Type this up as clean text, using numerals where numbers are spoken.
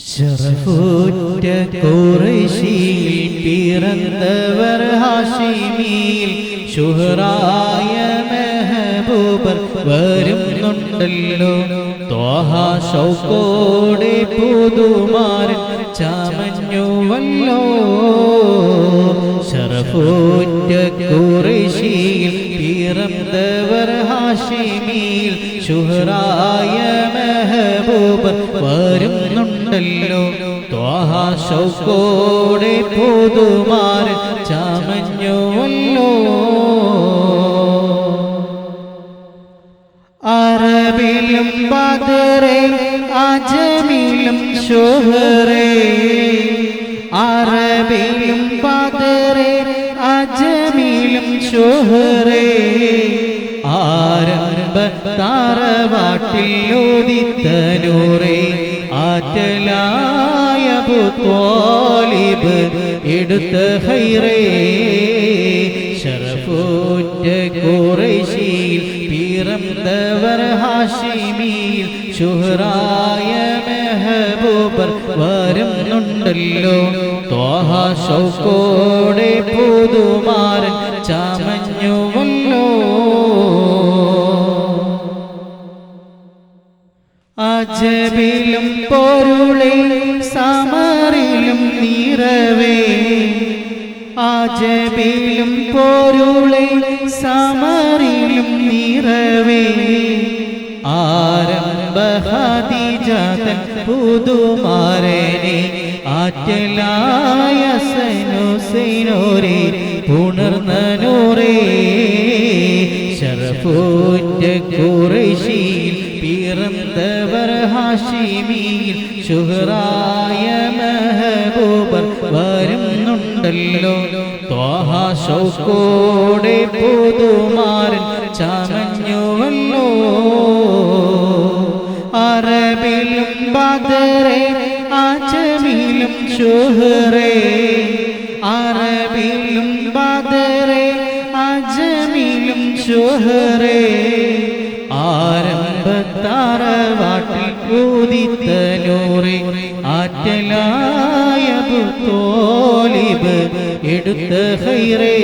ശറഫുറ്റ ഖുറൈശിയിൽ പിറന്നവർ ഹാഷിമിയിൽ ശുഹറായ മെഹബൂബർ വരുന്നുണ്ടല്ലോ. ത്വാഹ ശൗഖോടെ പുതുമാരൻ ചമഞ്ഞുവല്ലോ. ശറഫുറ്റ ഖുറൈശിയിൽ പിറന്നവർ ഹാഷിമിയിൽ ശുഹറായ മെഹബൂബർ വരുന്നുണ്ടല്ലോ. ത്വാഹ ശൗഖോടെ പുതുമാരൻ ചമഞ്ഞുവല്ലോ. അറബിലും ബദറെ അജമിലും ശുഹറേ. അറബിലും ബദറെ അജമിലും ശുഹറേ. ആരംഭ താറവാട്ടിൽ ഉദിത്തനൂറേ. ആറ്റലായ അബൂ ത്വാലിബ് എടുത്ത ഖൈറേ. ശറഫുറ്റ ഖുറൈശിയിൽ പിറന്നവർ ഹാഷിമിയിൽ ശുഹറായ മെഹബൂബർ വരുന്നുണ്ടല്ലോ. ത്വാഹ ശൗഖോടെ പുതുമാരൻ ചമഞ്ഞുവല്ലോ. അജബിലും പൊരുളേ സമറിലും നിറവേ. അജബിലും പൊരുളേ സമറിലും നിറവേ. ആരംഭ ഖദീജ തൻ പുതുമാരനെ ആറ്റലായ ഹുസൈനോരേ പുണർന്ന നൂറേ. ശറഫുറ്റ ഖുറൈശിയിൽ പിറന്നവർ ഹാഷിമിയിൽ ശുഹറായ മെഹബൂബർ വരുന്നുണ്ടല്ലോ. ത്വാഹ ശൗഖോടെ പുതുമാരൻ ചമഞ്ഞുവല്ലോ. അറബിലും ബദറെ അജമിലും ശുഹറേ. അറബിലും ബദറെ അജമിലും ശുഹറേ. ആരംഭ താറവാട്ടിൽ ഉദിത്തനൂറേ. ആറ്റലായ അബൂ ത്വാലിബ് എടുത്ത ഖൈറേ.